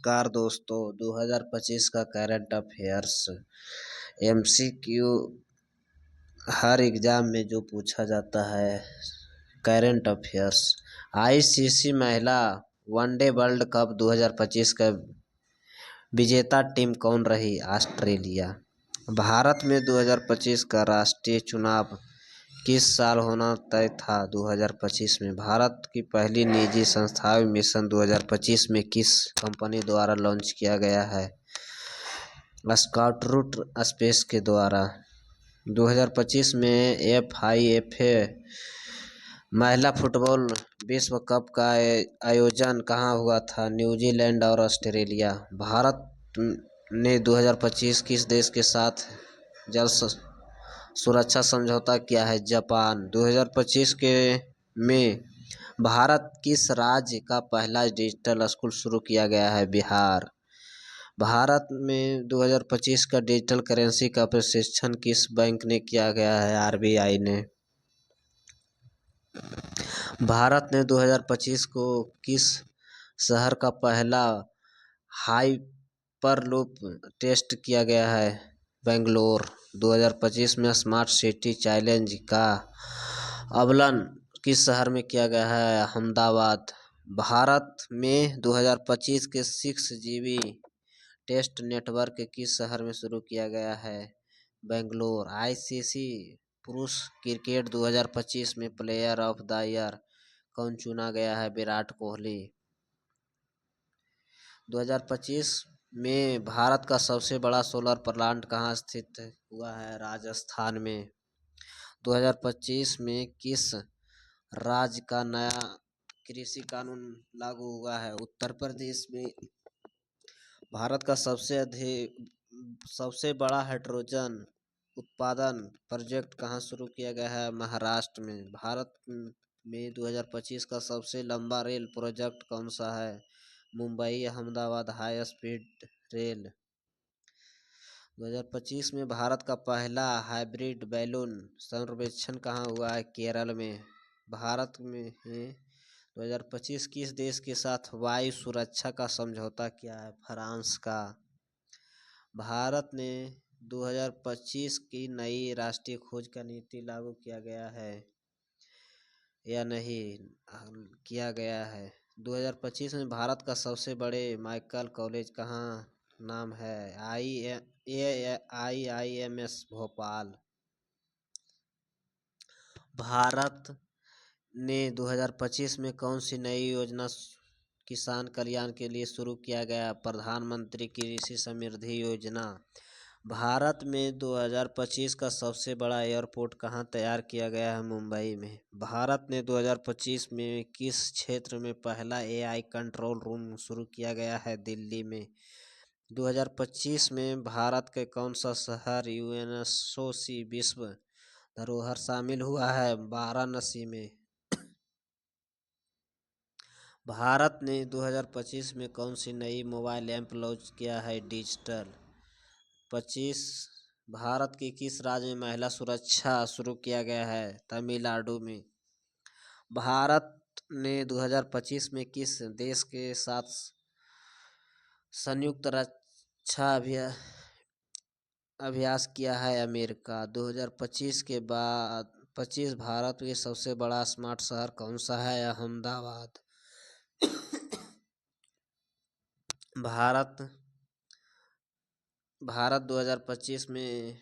नमस्कार दोस्तों। 2025 का करंट अफेयर्स एमसीक्यू हर एग्जाम में जो पूछा जाता है करंट अफेयर्स। आईसीसी महिला वनडे वर्ल्ड कप 2025 का विजेता टीम कौन रही? ऑस्ट्रेलिया। भारत में 2025 का राष्ट्रीय चुनाव किस साल होना तय था? 2025 में। भारत की पहली निजी संस्थान मिशन 2025 में किस कंपनी द्वारा लॉन्च किया गया है? स्काउटरूट स्पेस के द्वारा। 2025 में एफआईएफए महिला फुटबॉल विश्व कप का आयोजन कहाँ हुआ था? न्यूजीलैंड और ऑस्ट्रेलिया। भारत ने 2025 किस देश के साथ जल सुरक्षा समझौता किया है? जापान। 2025 में भारत किस राज्य का पहला डिजिटल स्कूल शुरू किया गया है? बिहार। भारत में 2025 का डिजिटल करेंसी का प्रशिक्षण किस बैंक ने किया गया है? आरबीआई ने। भारत ने 2025 को किस शहर का पहला हाइपरलूप टेस्ट किया गया है? बेंगलोर। 2025 में स्मार्ट सिटी चैलेंज का आयोजन किस शहर में किया गया है? अहमदाबाद। भारत में 2025 के 6GB टेस्ट नेटवर्क किस शहर में शुरू किया गया है? बेंगलोर। आईसीसी पुरुष क्रिकेट 2025 में प्लेयर ऑफ द ईयर कौन चुना गया है? विराट कोहली। 2025 में भारत का सबसे बड़ा सोलर प्लांट कहाँ स्थित हुआ है? राजस्थान में। 2025 में किस राज्य का नया कृषि कानून लागू हुआ है? उत्तर प्रदेश में। भारत का सबसे बड़ा हाइड्रोजन उत्पादन प्रोजेक्ट कहाँ शुरू किया गया है? महाराष्ट्र में। भारत में 2025 का सबसे लंबा रेल प्रोजेक्ट कौन सा है? Mumbai Ahmedabad high speed rail. 2025 में भारत का पहला हाइब्रिड बैलून सर्वेक्षण कहाँ हुआ है? केरल में। भारत में 2025 किस देश के साथ वायु सुरक्षा का समझौता किया है? फ्रांस का। भारत ने 2025 की नई राष्ट्रीय खोज का नीति लागू किया गया है या नहीं किया गया है? 2025 में भारत का सबसे बड़े मेडिकल कॉलेज कहाँ नाम है? आईआईएमएस भोपाल। भारत ने 2025 में कौन सी नई योजना किसान कल्याण के लिए शुरू किया गया? प्रधानमंत्री कृषि समृद्धि योजना। भारत में 2025 का सबसे बड़ा एयरपोर्ट कहाँ तैयार किया गया है? मुंबई में। भारत ने 2025 में किस क्षेत्र में पहला एआई कंट्रोल रूम शुरू किया गया है? दिल्ली में। 2025 में भारत के कौन सा शहर यूनेस्को विश्व धरोहर शामिल हुआ है? वाराणसी में। भारत ने 2025 में कौन सी नई मोबाइल ऐप लॉन्च किया है? डिजिटल 25। भारत के किस राज्य में महिला सुरक्षा शुरू किया गया है? तमिलनाडु में। भारत ने 2025 में किस देश के साथ संयुक्त रक्षा अभ्यास किया है? अमेरिका। 2025 के बाद 25 भारत के सबसे बड़ा स्मार्ट शहर कौन सा है? अहमदाबाद। भारत 2025 में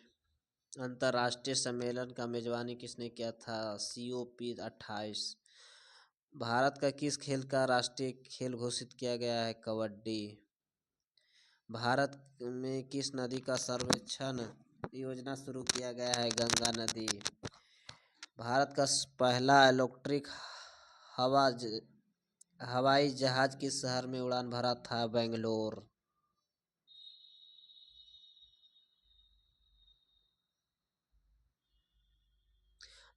अंतर्राष्ट्रीय सम्मेलन का मेजबानी किसने किया था? COP28। भारत का किस खेल का राष्ट्रीय खेल घोषित किया गया है? कबड्डी। भारत में किस नदी का सर्वेक्षण योजना शुरू किया गया है? गंगा नदी। भारत का पहला इलेक्ट्रिक हवाई जहाज किस शहर में उड़ान भरा था? बेंगलोर।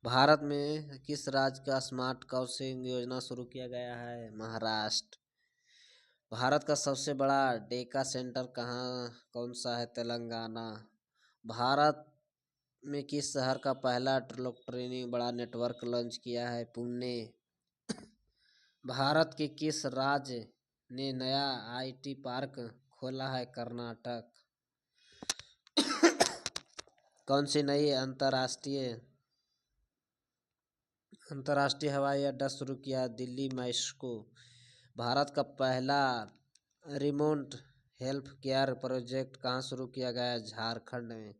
भारत में किस राज्य का स्मार्ट हाउसिंग योजना शुरू किया गया है? महाराष्ट्र। भारत का सबसे बड़ा डेटा सेंटर कौन सा है? तेलंगाना। भारत में किस शहर का पहला इलेक्ट्रॉनिक बड़ा नेटवर्क लॉन्च किया है? पुणे। भारत के किस राज्य ने नया आईटी पार्क खोला है कर्नाटक? कौन सी नई अंतर्राष्ट्रीय हवाई अड्डा शुरू किया दिल्ली मैस्को? भारत का पहला रिमोट हेल्थ केयर प्रोजेक्ट कहाँ शुरू किया गया है? झारखंड में।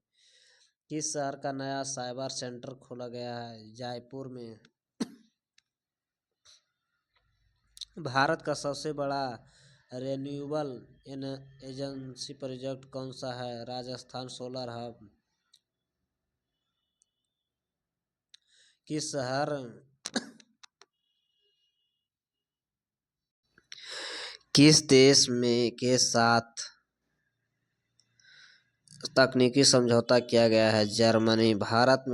किस शहर का नया साइबर सेंटर खोला गया है? जयपुर में। भारत का सबसे बड़ा रिन्यूएबल एनर्जी प्रोजेक्ट कौन सा है? Rajasthan solar hub. किस शहर किस देश में के साथ तकनीकी समझौता किया गया है? जर्मनी। भारत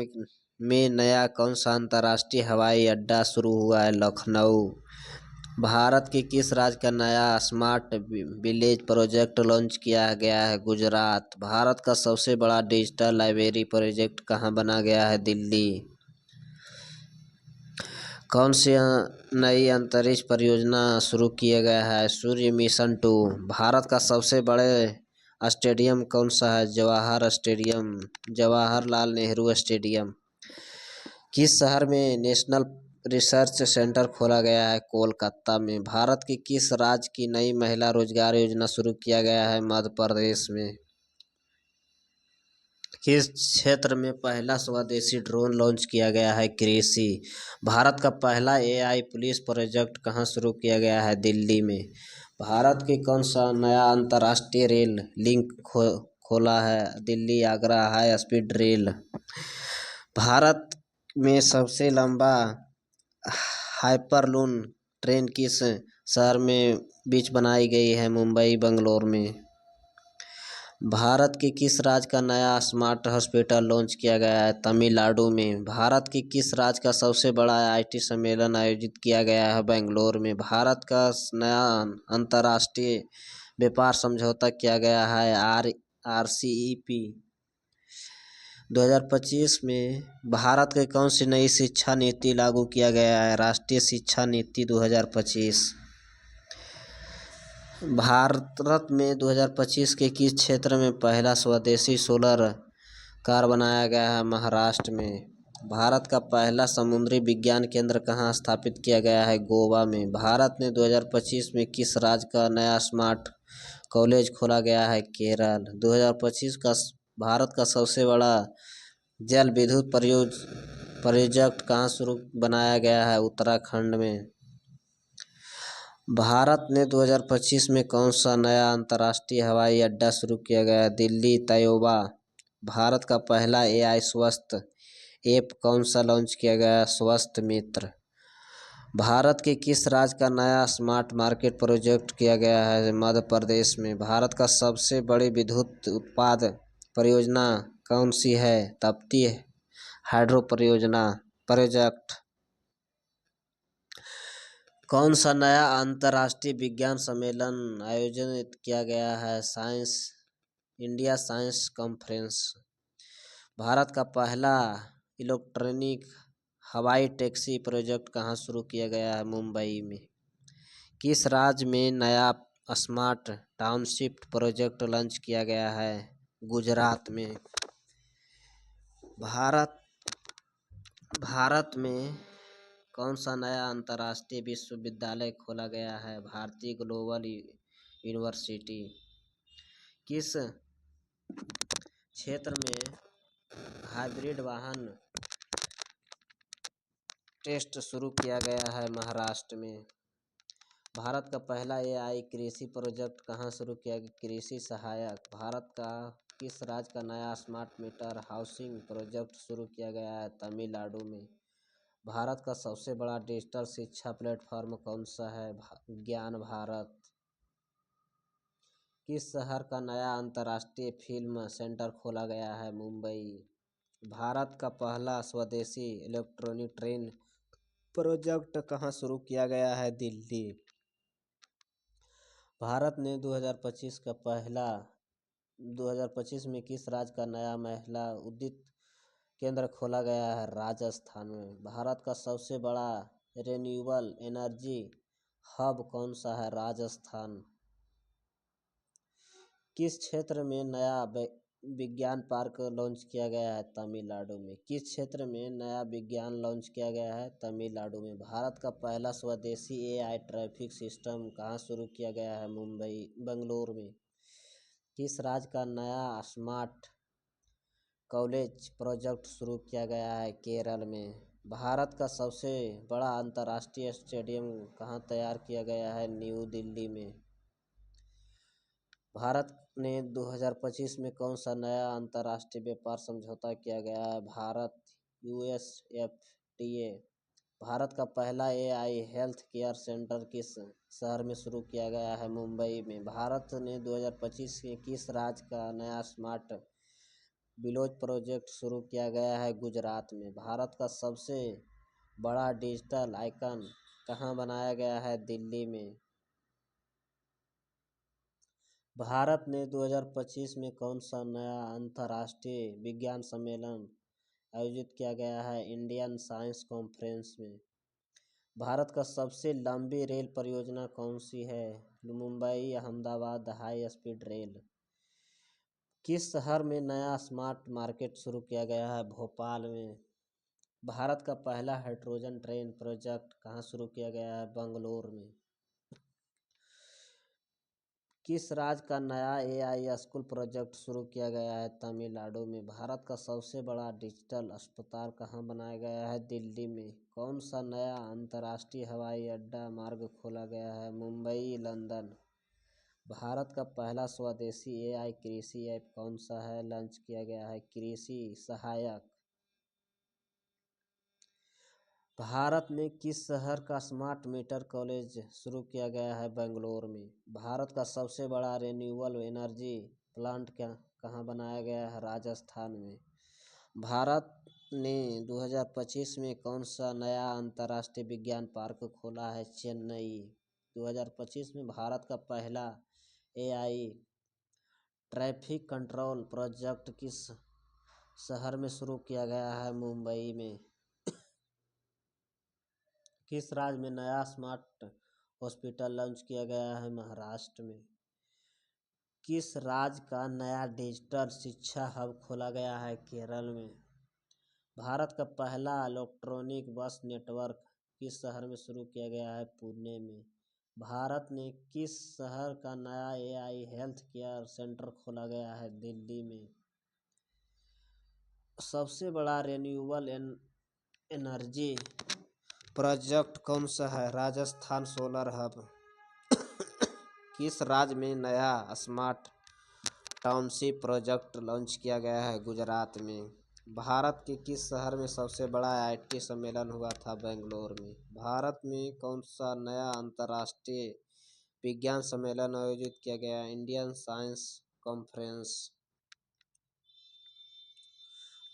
में नया कौन सा अंतर्राष्ट्रीय हवाई अड्डा शुरू हुआ है? लखनऊ। भारत के किस राज्य का नया स्मार्ट विलेज प्रोजेक्ट लॉन्च किया गया है? गुजरात। भारत का सबसे बड़ा डिजिटल लाइब्रेरी प्रोजेक्ट कहाँ बना गया है? दिल्ली। कौन सी नई अंतरिक्ष परियोजना शुरू किया गया है? सूर्य मिशन 2। भारत का सबसे बड़े स्टेडियम कौन सा है? जवाहरलाल नेहरू स्टेडियम। किस शहर में नेशनल रिसर्च सेंटर खोला गया है? कोलकाता में। भारत के किस राज्य की नई महिला रोजगार योजना शुरू किया गया है? मध्य प्रदेश में। किस क्षेत्र में पहला स्वदेशी ड्रोन लॉन्च किया गया है? कृषि। भारत का पहला एआई पुलिस प्रोजेक्ट कहाँ शुरू किया गया है? दिल्ली में। भारत के कौन सा नया अंतर्राष्ट्रीय रेल लिंक खोला है? Delhi Agra high speed rail. Bharat में सबसे लंबा हाइपरलून ट्रेन किस शहर में बीच बनाई गई है? मुंबई बेंगलोर में। भारत के किस राज्य का नया स्मार्ट हॉस्पिटल लॉन्च किया गया है? तमिलनाडु में। भारत के किस राज्य का सबसे बड़ा आईटी सम्मेलन आयोजित किया गया है? बेंगलोर में। भारत का नया अंतर्राष्ट्रीय व्यापार समझौता किया गया है? RCEP। 2025 में भारत के कौन सी नई शिक्षा नीति लागू किया गया है? राष्ट्रीय शिक्षा नीति 2025। भारत में 2025 के किस क्षेत्र में पहला स्वदेशी सोलर कार बनाया गया है? महाराष्ट्र में। भारत का पहला समुद्री विज्ञान केंद्र कहाँ स्थापित किया गया है? गोवा में। भारत में 2025 में किस राज्य का नया स्मार्ट कॉलेज खोला गया है? केरल। 2025 का भारत का सबसे बड़ा जल विद्युत प्रोजेक्ट कहाँ शुरू बनाया गया है? उत्तराखंड में। भारत ने 2025 में कौन सा नया अंतर्राष्ट्रीय हवाई अड्डा शुरू किया गया? दिल्ली तयोबा। भारत का पहला एआई स्वास्थ्य ऐप कौन सा लॉन्च किया गया? स्वास्थ्य मित्र। भारत के किस राज्य का नया स्मार्ट मार्केट प्रोजेक्ट किया गया है? मध्य प्रदेश में। भारत का सबसे बड़ी विद्युत उत्पाद परियोजना कौन सी है? तपती हाइड्रो परियोजना प्रोजेक्ट। कौन सा नया अंतर्राष्ट्रीय विज्ञान सम्मेलन आयोजित किया गया है? India science conference. भारत का पहला इलेक्ट्रॉनिक हवाई टैक्सी प्रोजेक्ट कहाँ शुरू किया गया है? मुंबई में। किस राज्य में नया स्मार्ट टाउनशिप प्रोजेक्ट लॉन्च किया गया है? गुजरात में। भारत में कौन सा नया अंतर्राष्ट्रीय विश्वविद्यालय खोला गया है? भारतीय ग्लोबल यूनिवर्सिटी। किस क्षेत्र में हाइब्रिड वाहन टेस्ट शुरू किया गया है? महाराष्ट्र में। भारत का पहला एआई कृषि प्रोजेक्ट कहाँ शुरू किया गया? कृषि सहायक। भारत का किस राज्य का नया स्मार्ट मीटर हाउसिंग प्रोजेक्ट शुरू किया गया है? तमिलनाडु में। भारत का सबसे बड़ा डिजिटल शिक्षा प्लेटफॉर्म कौन सा है? ज्ञान भारत। किस शहर का नया अंतर्राष्ट्रीय फिल्म सेंटर खोला गया है? मुंबई। भारत का पहला स्वदेशी इलेक्ट्रॉनिक ट्रेन प्रोजेक्ट कहाँ शुरू किया गया है? दिल्ली। भारत ने 2025 में किस राज्य का नया महिला उद्यत केंद्र खोला गया है? राजस्थान में। भारत का सबसे बड़ा रिन्यूएबल एनर्जी हब कौन सा है? राजस्थान। किस क्षेत्र में नया विज्ञान पार्क लॉन्च किया गया है? तमिलनाडु में। किस क्षेत्र में नया विज्ञान लॉन्च किया गया है? तमिलनाडु में। भारत का पहला स्वदेशी एआई ट्रैफिक सिस्टम कहाँ शुरू किया गया है? बंगलुरु में। किस राज्य का नया स्मार्ट कॉलेज प्रोजेक्ट शुरू किया गया है? केरल में। भारत का सबसे बड़ा अंतर्राष्ट्रीय स्टेडियम कहाँ तैयार किया गया है? न्यू दिल्ली में। भारत ने 2025 में कौन सा नया अंतर्राष्ट्रीय व्यापार समझौता किया गया है? भारत यूएसएफडीए। भारत का पहला एआई हेल्थ केयर सेंटर किस शहर में शुरू किया गया है? मुंबई में। भारत ने 2025 के किस राज्य का नया स्मार्ट विलेज प्रोजेक्ट शुरू किया गया है? गुजरात में। भारत का सबसे बड़ा डिजिटल आइकन कहाँ बनाया गया है? दिल्ली में। भारत ने 2025 में कौन सा नया अंतर्राष्ट्रीय विज्ञान सम्मेलन आयोजित किया गया है? इंडियन साइंस कॉन्फ्रेंस में। भारत का सबसे लंबी रेल परियोजना कौन सी है? Mumbai Ahmedabad high speed rail. किस शहर में नया स्मार्ट मार्केट शुरू किया गया है? भोपाल में। भारत का पहला हाइड्रोजन ट्रेन प्रोजेक्ट कहाँ शुरू किया गया है? बंगलुरु में। किस राज्य का नया एआई स्कूल प्रोजेक्ट शुरू किया गया है? तमिलनाडु में। भारत का सबसे बड़ा डिजिटल अस्पताल कहाँ बनाया गया है? दिल्ली में। कौन सा नया अंतर्राष्ट्रीय हवाई अड्डा मार्ग खोला गया है? मुंबई लंदन। भारत का पहला स्वदेशी एआई कृषि ऐप कौन सा है? लॉन्च किया गया है? कृषि सहायक। भारत में किस शहर का स्मार्ट मीटर कॉलेज शुरू किया गया है? बेंगलुरु में। भारत का सबसे बड़ा रिन्यूएबल एनर्जी प्लांट कहाँ बनाया गया है? राजस्थान में। भारत ने 2025 में कौन सा नया अंतर्राष्ट्रीय विज्ञान पार्क खोला है? चेन्नई। 2025 में भारत का पहला एआई ट्रैफिक कंट्रोल प्रोजेक्ट किस शहर में शुरू किया गया है? मुंबई में। किस राज्य में नया स्मार्ट हॉस्पिटल लॉन्च किया गया है? महाराष्ट्र में। किस राज्य का नया डिजिटल शिक्षा हब खोला गया है? केरल में। भारत का पहला इलेक्ट्रॉनिक बस नेटवर्क किस शहर में शुरू किया गया है? पुणे में। भारत ने किस शहर का नया एआई हेल्थ केयर सेंटर खोला गया है? दिल्ली में। सबसे बड़ा रिन्यूएबल एनर्जी प्रोजेक्ट कौन सा है? Rajasthan solar hub. किस राज्य में नया स्मार्ट टाउनशिप प्रोजेक्ट लॉन्च किया गया है? गुजरात में। भारत के किस शहर में सबसे बड़ा आईटी सम्मेलन हुआ था? बेंगलुरु में। भारत में कौन सा नया अंतर्राष्ट्रीय विज्ञान सम्मेलन आयोजित किया गया है? Indian science conference.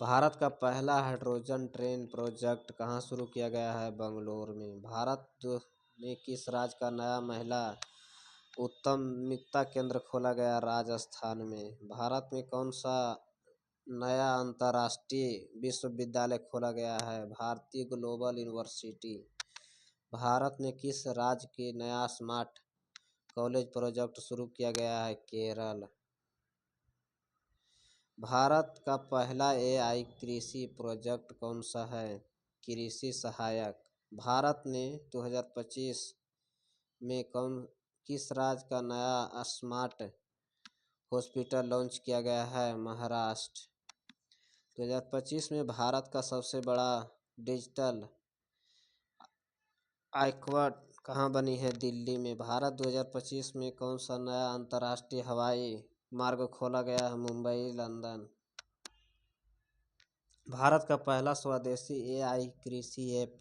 भारत का पहला हाइड्रोजन ट्रेन प्रोजेक्ट कहाँ शुरू किया गया है? बंगलुरु में। भारत में किस राज्य का नया महिला उद्यमिता केंद्र खोला गया? राजस्थान में। भारत में कौन सा नया अंतर्राष्ट्रीय विश्वविद्यालय खोला गया है? भारतीय ग्लोबल यूनिवर्सिटी। भारत ने किस राज्य के नया स्मार्ट कॉलेज प्रोजेक्ट शुरू किया गया है? केरल। भारत का पहला एआई कृषि प्रोजेक्ट कौन सा है? कृषि सहायक। भारत ने 2025 में किस राज्य का नया स्मार्ट हॉस्पिटल लॉन्च किया गया है? महाराष्ट्र। 2025 में भारत का सबसे बड़ा डिजिटल आइकॉन कहाँ बनी है? दिल्ली में। भारत 2025 में कौन सा नया अंतर्राष्ट्रीय हवाई मार्ग खोला गया है? मुंबई लंदन। भारत का पहला स्वदेशी एआई कृषि ऐप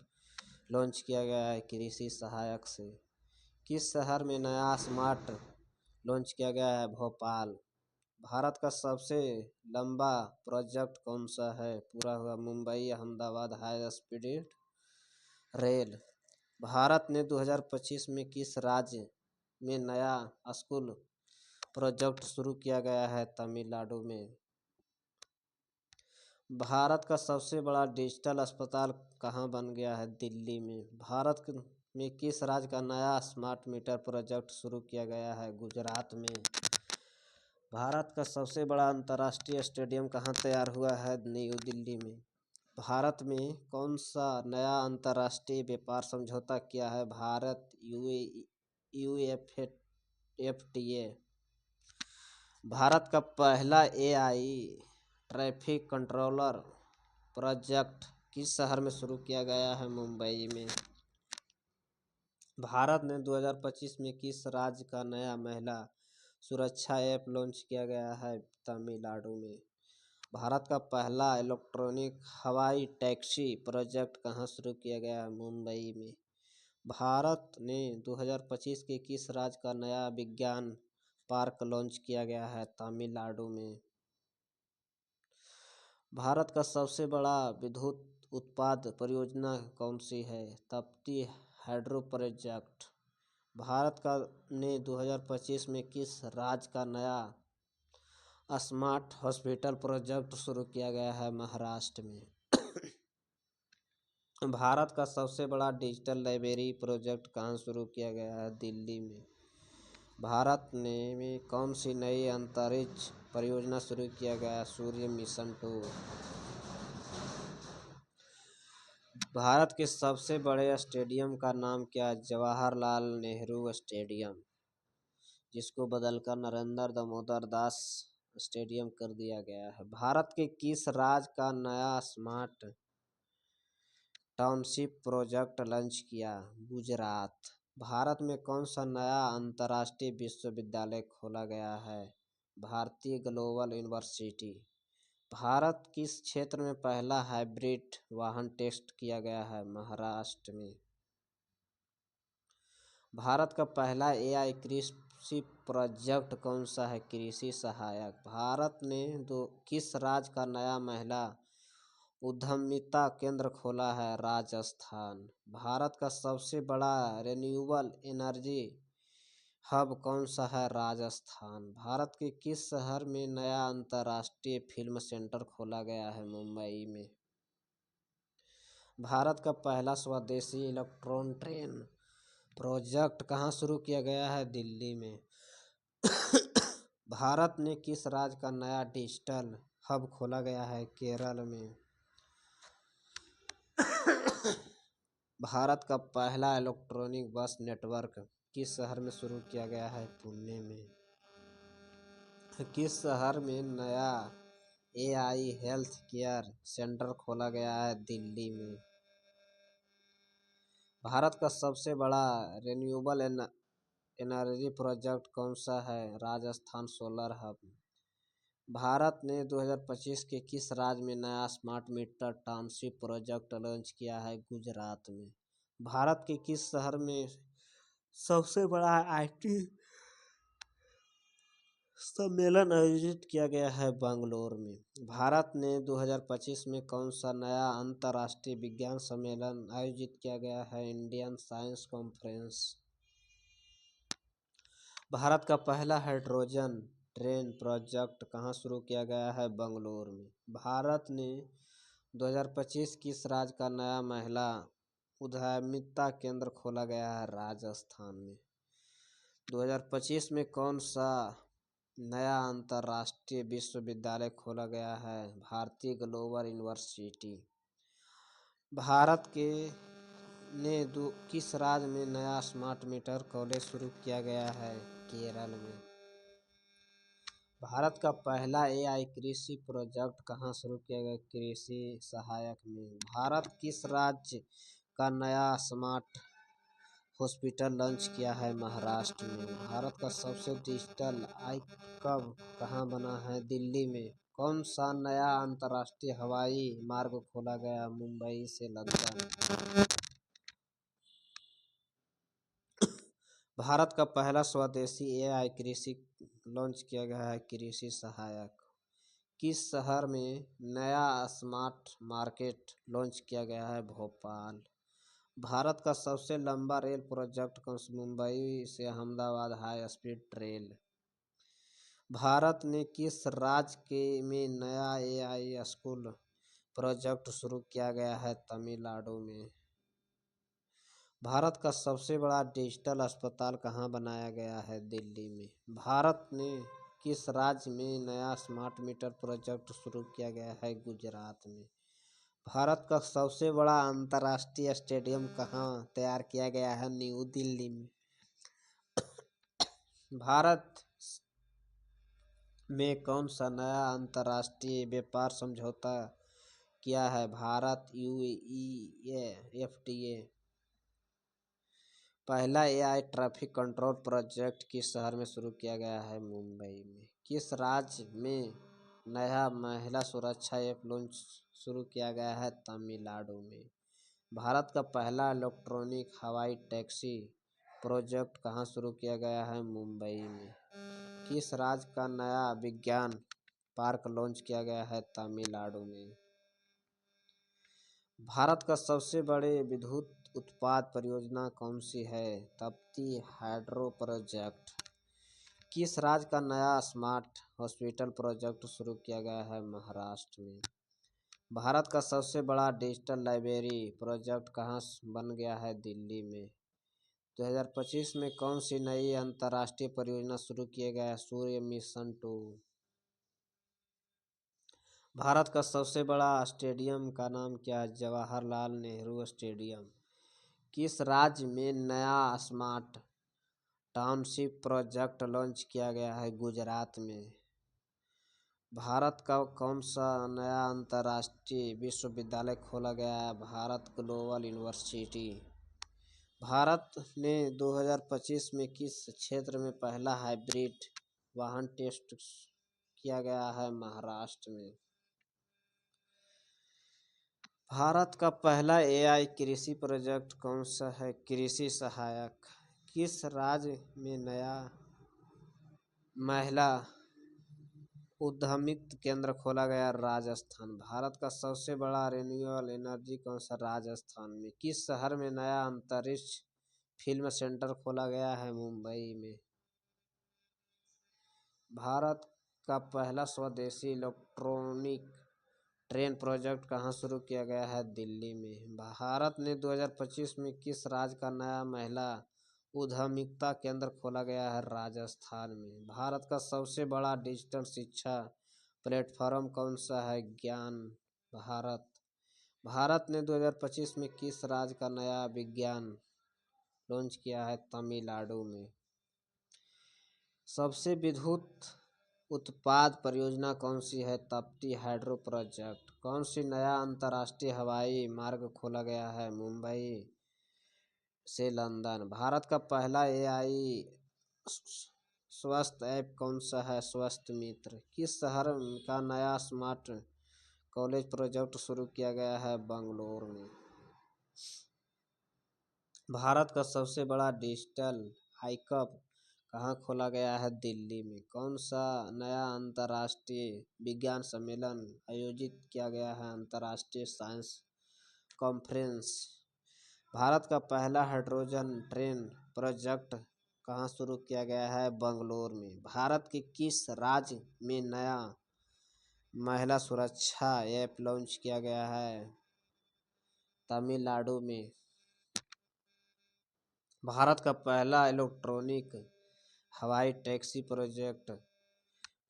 लॉन्च किया गया है? कृषि सहायक से। किस शहर में नया स्मार्ट लॉन्च किया गया है? भोपाल। भारत का सबसे लंबा प्रोजेक्ट कौन सा है? पूरा हुआ? Mumbai Ahmedabad high speed rail. Bharat ने 2025 में किस राज्य में नया स्कूल प्रोजेक्ट शुरू किया गया है? तमिलनाडु में। भारत का सबसे बड़ा डिजिटल अस्पताल कहाँ बन गया है? दिल्ली में। भारत में किस राज्य का नया स्मार्ट मीटर प्रोजेक्ट शुरू किया गया है? गुजरात में। भारत का सबसे बड़ा अंतर्राष्ट्रीय स्टेडियम कहाँ तैयार हुआ है? न्यू दिल्ली में। भारत में कौन सा नया अंतर्राष्ट्रीय व्यापार समझौता किया है? भारत यूएफटीए। भारत का पहला एआई ट्रैफिक कंट्रोलर प्रोजेक्ट किस शहर में शुरू किया गया है? मुंबई में। भारत ने 2025 में किस राज्य का नया महिला सुरक्षा ऐप लॉन्च किया गया है? तमिलनाडु में। भारत का पहला इलेक्ट्रॉनिक हवाई टैक्सी प्रोजेक्ट कहाँ शुरू किया गया है? मुंबई में। भारत ने 2025 के किस राज्य का नया विज्ञान पार्क लॉन्च किया गया है? तमिलनाडु में। भारत का सबसे बड़ा विद्युत उत्पाद परियोजना कौन सी है? तपती हाइड्रो प्रोजेक्ट। भारत का ने 2025 में किस राज्य का नया स्मार्ट हॉस्पिटल प्रोजेक्ट शुरू किया गया है? महाराष्ट्र में। भारत का सबसे बड़ा डिजिटल लाइब्रेरी प्रोजेक्ट कहाँ शुरू किया गया है? दिल्ली में। भारत ने में कौन सी नई अंतरिक्ष परियोजना शुरू किया गया? सूर्य मिशन 2। भारत के सबसे बड़े स्टेडियम का नाम क्या है? जवाहरलाल नेहरू स्टेडियम, जिसको बदलकर नरेंद्र दामोदर दास स्टेडियम कर दिया गया है। भारत के किस राज्य का नया स्मार्ट टाउनशिप प्रोजेक्ट लॉन्च किया? गुजरात। भारत में कौन सा नया अंतर्राष्ट्रीय विश्वविद्यालय खोला गया है? भारतीय ग्लोबल यूनिवर्सिटी। भारत किस क्षेत्र में पहला हाइब्रिड वाहन टेस्ट किया गया है? महाराष्ट्र में। भारत का पहला एआई कृषि प्रोजेक्ट कौन सा है? कृषि सहायक। भारत ने किस राज्य का नया महिला उद्यमिता केंद्र खोला है? राजस्थान। भारत का सबसे बड़ा रिन्यूएबल एनर्जी हब कौन सा है? राजस्थान। भारत के किस शहर में नया अंतर्राष्ट्रीय फिल्म सेंटर खोला गया है? मुंबई में। भारत का पहला स्वदेशी इलेक्ट्रॉन ट्रेन प्रोजेक्ट कहाँ शुरू किया गया है? दिल्ली में। भारत ने किस राज्य का नया डिजिटल हब खोला गया है? केरल में। भारत का पहला इलेक्ट्रॉनिक बस नेटवर्क किस शहर में शुरू किया गया है? पुणे में। किस शहर में नया एआई हेल्थ केयर सेंटर खोला गया है? दिल्ली में। भारत का सबसे बड़ा रिन्यूएबल एनर्जी प्रोजेक्ट कौन सा है? Rajasthan solar hub. भारत ने 2025 के किस राज्य में नया smart meter township project launch किया है? गुजरात में। भारत के किस शहर में सबसे बड़ा आईटी सम्मेलन आयोजित किया गया है? बेंगलोर में। भारत ने 2025 में कौन सा नया अंतर्राष्ट्रीय विज्ञान सम्मेलन आयोजित किया गया है? Indian science conference. भारत का पहला हाइड्रोजन ट्रेन प्रोजेक्ट कहाँ शुरू किया गया है? बेंगलोर में। भारत ने 2025 किस राज्य का नया महिला उद्यमिता केंद्र खोला गया है? राजस्थान में। 2025 में कौन सा नया अंतर्राष्ट्रीय विश्वविद्यालय खोला गया है? भारतीय ग्लोबल यूनिवर्सिटी। भारत के ने किस राज्य में नया स्मार्ट मीटर कॉलेज शुरू किया गया है? केरल में। भारत का पहला एआई कृषि प्रोजेक्ट कहाँ शुरू किया गया? कृषि सहायक में। भारत किस राज्य का नया स्मार्ट हॉस्पिटल लॉन्च किया है? महाराष्ट्र में। भारत का सबसे डिजिटल आईकब कहाँ बना है? दिल्ली में। कौन सा नया अंतर्राष्ट्रीय हवाई मार्ग खोला गया? मुंबई से लंदन। भारत का पहला स्वदेशी एआई कृषि लॉन्च किया गया है? कृषि सहायक। किस शहर में नया स्मार्ट मार्केट लॉन्च किया गया है? भोपाल। भारत का सबसे लंबा रेल प्रोजेक्ट कौन सा? मुंबई से Ahmedabad high speed rail. Bharat ने किस राज्य के में नया एआई स्कूल प्रोजेक्ट शुरू किया गया है? तमिलनाडु में। भारत का सबसे बड़ा डिजिटल अस्पताल कहाँ बनाया गया है? दिल्ली में। भारत ने किस राज्य में नया स्मार्ट मीटर प्रोजेक्ट शुरू किया गया है? गुजरात में। भारत का सबसे बड़ा अंतर्राष्ट्रीय स्टेडियम कहाँ तैयार किया गया है? न्यू दिल्ली में। भारत में कौन सा नया अंतर्राष्ट्रीय व्यापार समझौता किया है? Bharat UAE FTA. पहला एआई ट्रैफिक कंट्रोल प्रोजेक्ट किस शहर में शुरू किया गया है? मुंबई में। किस राज्य में नया महिला सुरक्षा ऐप लॉन्च शुरू किया गया है? तमिलनाडु में। भारत का पहला इलेक्ट्रॉनिक हवाई टैक्सी प्रोजेक्ट कहाँ शुरू किया गया है? मुंबई में। किस राज्य का नया विज्ञान पार्क लॉन्च किया गया है? तमिलनाडु में। भारत का सबसे बड़े विद्युत उत्पाद परियोजना कौन सी है? Trupti hydro project. किस राज्य का नया स्मार्ट हॉस्पिटल प्रोजेक्ट शुरू किया गया है? महाराष्ट्र में। भारत का सबसे बड़ा डिजिटल लाइब्रेरी प्रोजेक्ट कहाँ बन गया है? दिल्ली में। 2025 में कौन सी नई अंतर्राष्ट्रीय परियोजना शुरू किया गया है? सूर्य मिशन 2। भारत का सबसे बड़ा स्टेडियम का नाम क्या है? जवाहरलाल नेहरू स्टेडियम। किस राज्य में नया स्मार्ट टाउनशिप प्रोजेक्ट लॉन्च किया गया है? गुजरात में। भारत का कौन सा नया अंतर्राष्ट्रीय विश्वविद्यालय खोला गया है? Bharat global university. भारत ने 2025 में किस क्षेत्र में पहला हाइब्रिड वाहन टेस्ट किया गया है? महाराष्ट्र में। भारत का पहला एआई कृषि प्रोजेक्ट कौन सा है? कृषि सहायक। किस राज्य में नया महिला उद्यमिता केंद्र खोला गया? राजस्थान। भारत का सबसे बड़ा रिन्यूएबल एनर्जी कौन सा? राजस्थान में। किस शहर में नया अंतरिक्ष फिल्म सेंटर खोला गया है? मुंबई में। भारत का पहला स्वदेशी इलेक्ट्रॉनिक ट्रेन प्रोजेक्ट कहाँ शुरू किया गया है? दिल्ली में। भारत ने 2025 में किस राज्य का नया महिला उद्यमिता केंद्र खोला गया है? राजस्थान में। भारत का सबसे बड़ा डिजिटल शिक्षा प्लेटफॉर्म कौन सा है? ज्ञान भारत। भारत ने 2025 में किस राज्य का नया विज्ञान लॉन्च किया है? तमिलनाडु में। सबसे विद्युत उत्पाद परियोजना कौन सी है? Trupti hydro project. कौन सी नया अंतर्राष्ट्रीय हवाई मार्ग खोला गया है? मुंबई से लंदन। भारत का पहला एआई स्वास्थ्य ऐप कौन सा है? स्वास्थ्य मित्र। किस शहर का नया स्मार्ट कॉलेज प्रोजेक्ट शुरू किया गया है? बंगलोर में। भारत का सबसे बड़ा डिजिटल हाइकअप कहाँ खोला गया है? दिल्ली में। कौन सा नया अंतर्राष्ट्रीय विज्ञान सम्मेलन आयोजित किया गया है? अंतर्राष्ट्रीय साइंस कॉन्फ्रेंस। भारत का पहला हाइड्रोजन ट्रेन प्रोजेक्ट कहाँ शुरू किया गया है? बंगलोर में। भारत के किस राज्य में नया महिला सुरक्षा ऐप लॉन्च किया गया है? तमिलनाडु में। भारत का पहला इलेक्ट्रॉनिक हवाई टैक्सी प्रोजेक्ट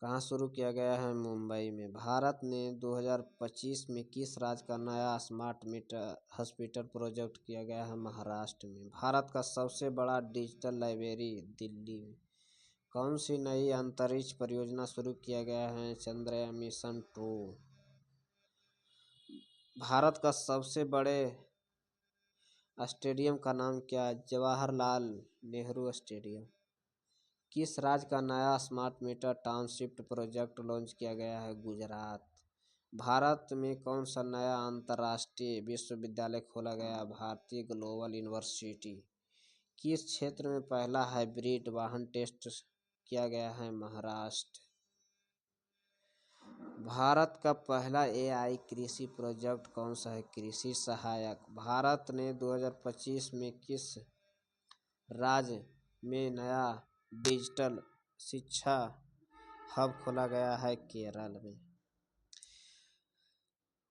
कहाँ शुरू किया गया है? मुंबई में। भारत ने 2025 में किस राज्य का नया स्मार्ट मीटर हॉस्पिटल प्रोजेक्ट किया गया है? महाराष्ट्र में। भारत का सबसे बड़ा डिजिटल लाइब्रेरी दिल्ली में। कौन सी नई अंतरिक्ष परियोजना शुरू किया गया है? चंद्रयान मिशन 2। भारत का सबसे बड़े स्टेडियम का नाम क्या है? जवाहरलाल नेहरू स्टेडियम। किस राज्य का नया smart meter township project launch किया गया है? गुजरात। भारत में कौन सा नया अंतर्राष्ट्रीय विश्वविद्यालय खोला गया? भारतीय ग्लोबल यूनिवर्सिटी। किस क्षेत्र में पहला हाइब्रिड वाहन टेस्ट किया गया है? महाराष्ट्र। भारत का पहला एआई कृषि प्रोजेक्ट कौन सा है? कृषि सहायक। भारत ने 2025 में किस राज्य में नया डिजिटल शिक्षा हब खोला गया है? केरल में।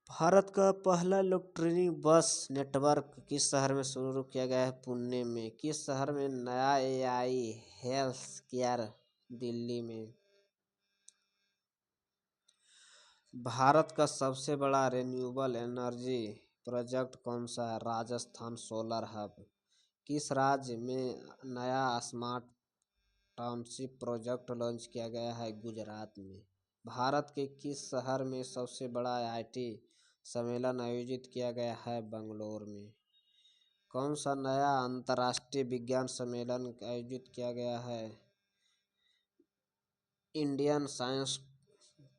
भारत का पहला इलेक्ट्रॉनिक बस नेटवर्क किस शहर में शुरू किया गया है? पुणे में। किस शहर में नया एआई हेल्थ केयर? दिल्ली में। भारत का सबसे बड़ा रिन्यूएबल एनर्जी प्रोजेक्ट कौन सा है? Rajasthan solar hub. किस राज्य में नया स्मार्ट टाउनशिप प्रोजेक्ट लॉन्च किया गया है? गुजरात में। भारत के किस शहर में सबसे बड़ा आईटी सम्मेलन आयोजित किया गया है? बेंगलोर में। कौन सा नया अंतर्राष्ट्रीय विज्ञान सम्मेलन आयोजित किया गया है? Indian science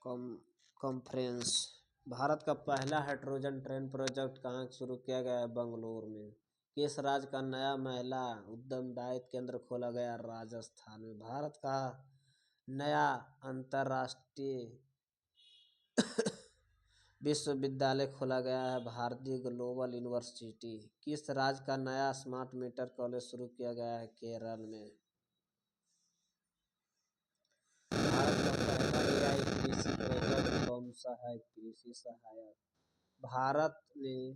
conference. भारत का पहला हाइड्रोजन ट्रेन प्रोजेक्ट कहाँ शुरू किया गया है? बेंगलुरु में। किस राज्य का नया महिला उद्यमदायित्व केंद्र खोला गया? राजस्थान में। भारत का नया अंतर्राष्ट्रीय विश्वविद्यालय खोला गया है? भारतीय ग्लोबल यूनिवर्सिटी। किस राज्य का नया स्मार्ट मीटर कॉलेज शुरू किया गया है? केरल में। भारत का पहला एआई कृषि प्रोजेक्ट कौन सा है? कृषि सहायक। भारत ने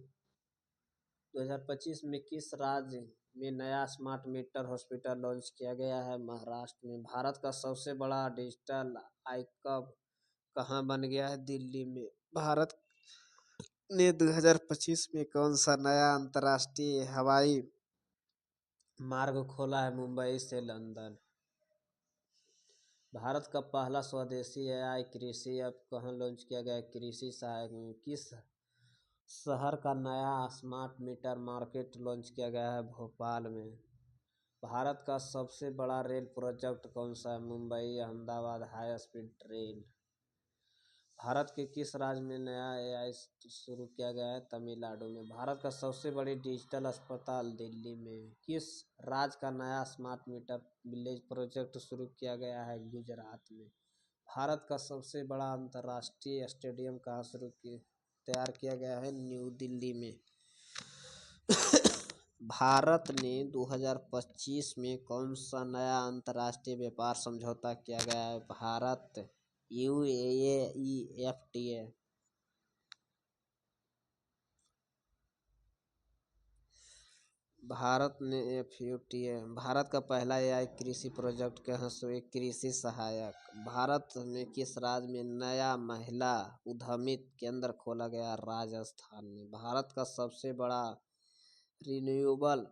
2025 में किस राज्य में नया स्मार्ट मीटर हॉस्पिटल लॉन्च किया गया है? महाराष्ट्र में। भारत का सबसे बड़ा डिजिटल आइकॉन कहाँ बन गया है? दिल्ली में। भारत ने 2025 में कौन सा नया अंतर्राष्ट्रीय हवाई मार्ग खोला है? मुंबई से लंदन। भारत का पहला स्वदेशी एआई कृषि ऐप कहाँ लॉन्च किया गया है? कृषि सहायक में। किस शहर का नया स्मार्ट मीटर मार्केट लॉन्च किया गया है? भोपाल में। भारत का सबसे बड़ा रेल प्रोजेक्ट कौन सा है? Mumbai Ahmedabad high speed train. Bharat के किस राज्य में नया एआई शुरू किया गया है? तमिलनाडु में। भारत का सबसे बड़ी डिजिटल अस्पताल दिल्ली में। किस राज्य का नया स्मार्ट मीटर विलेज प्रोजेक्ट शुरू किया गया है? गुजरात में। भारत का सबसे बड़ा अंतर्राष्ट्रीय स्टेडियम कहाँ तैयार किया गया है? न्यू दिल्ली में। भारत ने 2025 में कौन सा नया अंतर्राष्ट्रीय व्यापार समझौता किया गया है? Bharat UAE FTA. भारत ने एफयूटीए। भारत का पहला एआई कृषि प्रोजेक्ट कहाँ से? कृषि सहायक। भारत में किस राज्य में नया महिला उद्यमिता केंद्र खोला गया? राजस्थान में। भारत का सबसे बड़ा रिन्यूएबल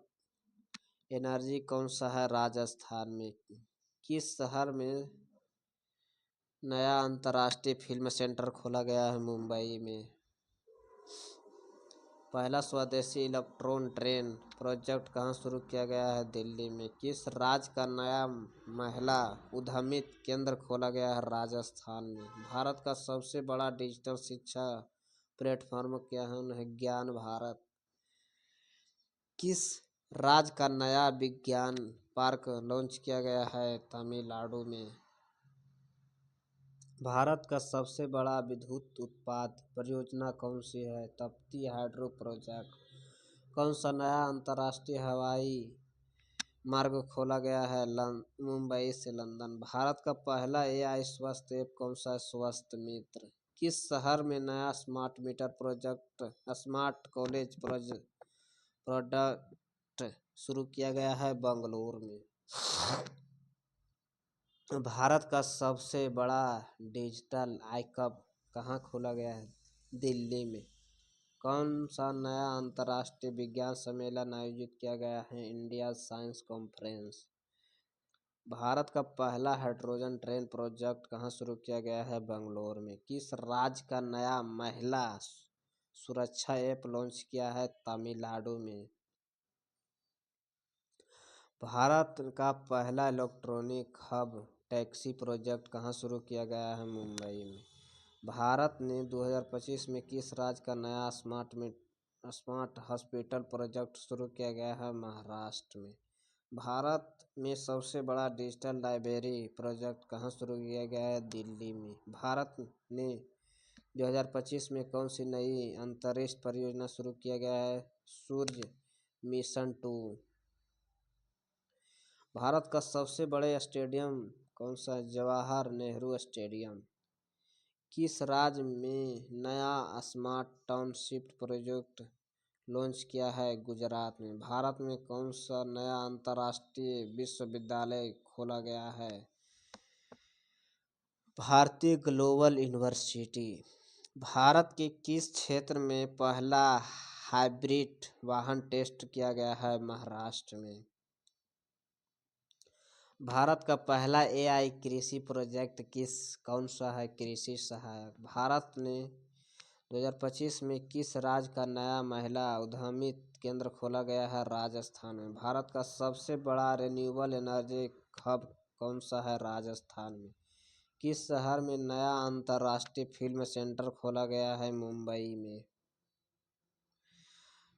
एनर्जी कौन सा है? राजस्थान में। किस शहर में नया अंतर्राष्ट्रीय फिल्म सेंटर खोला गया है? मुंबई में। पहला स्वदेशी इलेक्ट्रॉन ट्रेन प्रोजेक्ट कहाँ शुरू किया गया है? दिल्ली में। किस राज्य का नया महिला उद्यमिता केंद्र खोला गया है? राजस्थान में। भारत का सबसे बड़ा डिजिटल शिक्षा प्लेटफॉर्म क्या है? ज्ञान भारत। किस राज्य का नया विज्ञान पार्क लॉन्च किया गया है? तमिलनाडु में। भारत का सबसे बड़ा विद्युत उत्पादन परियोजना कौन सी है? Trupti hydro project. कौन सा नया अंतर्राष्ट्रीय हवाई मार्ग खोला गया है? मुंबई से लंदन। भारत का पहला एआई स्वास्थ्य ऐप कौन सा है? स्वास्थ्य मित्र। किस शहर में नया smart meter project smart college product शुरू किया गया है? बेंगलुरु में। भारत का सबसे बड़ा डिजिटल आइकॉन कहाँ खोला गया है? दिल्ली में। कौन सा नया अंतर्राष्ट्रीय विज्ञान सम्मेलन आयोजित किया गया है? India science conference. भारत का पहला हाइड्रोजन ट्रेन प्रोजेक्ट कहाँ शुरू किया गया है? बेंगलोर में। किस राज्य का नया महिला सुरक्षा ऐप लॉन्च किया है? तमिलनाडु में। भारत का पहला इलेक्ट्रॉनिक हब टैक्सी प्रोजेक्ट कहाँ शुरू किया गया है? मुंबई में। भारत ने 2025 में किस राज्य का नया स्मार्ट हॉस्पिटल प्रोजेक्ट शुरू किया गया है? महाराष्ट्र में। भारत में सबसे बड़ा डिजिटल लाइब्रेरी प्रोजेक्ट कहाँ शुरू किया गया है? दिल्ली में। भारत ने 2025 में कौन सी नई अंतरिक्ष परियोजना शुरू किया गया है? सूर्य मिशन 2। भारत का सबसे बड़े स्टेडियम कौन सा है? जवाहर नेहरू स्टेडियम। किस राज्य में नया स्मार्ट टाउनशिप प्रोजेक्ट लॉन्च किया है? गुजरात में। भारत में कौन सा नया अंतर्राष्ट्रीय विश्वविद्यालय खोला गया है? भारतीय ग्लोबल यूनिवर्सिटी। भारत के किस क्षेत्र में पहला हाइब्रिड वाहन टेस्ट किया गया है? महाराष्ट्र में। भारत का पहला एआई कृषि प्रोजेक्ट कौन सा है? कृषि सहायक। भारत ने 2025 में किस राज्य का नया महिला उद्यमी केंद्र खोला गया है? राजस्थान में। भारत का सबसे बड़ा रिन्यूएबल एनर्जी हब कौन सा है? राजस्थान में। किस शहर में नया अंतर्राष्ट्रीय फिल्म सेंटर खोला गया है? मुंबई में।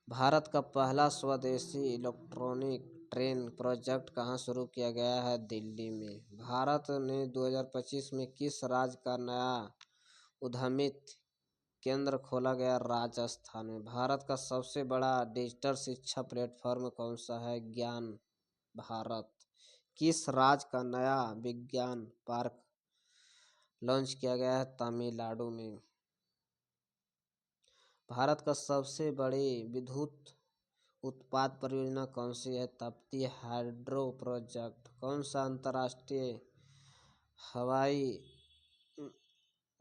भारत का पहला स्वदेशी इलेक्ट्रॉनिक ट्रेन प्रोजेक्ट कहाँ शुरू किया गया है? दिल्ली में। भारत ने 2025 में किस राज्य का नया उद्यमी केंद्र खोला गया? राजस्थान में। भारत का सबसे बड़ा डिजिटल शिक्षा प्लेटफॉर्म कौन सा है? ज्ञान भारत। किस राज्य का नया विज्ञान पार्क लॉन्च किया गया है? तमिलनाडु में। भारत का सबसे बड़ी विद्युत उत्पाद परियोजना कौन सी है? Tapti hydro project. कौन सा अंतर्राष्ट्रीय हवाई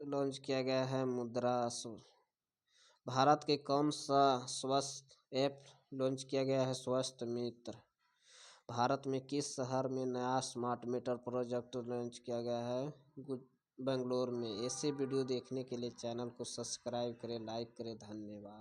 लॉन्च किया गया है? मुद्रा। भारत के कौन सा स्वास्थ्य ऐप लॉन्च किया गया है? स्वास्थ्य मित्र। भारत में किस शहर में नया स्मार्ट मीटर प्रोजेक्ट लॉन्च किया गया है? बेंगलोर में। ऐसे वीडियो देखने के लिए चैनल को सब्सक्राइब करें, लाइक करें। धन्यवाद।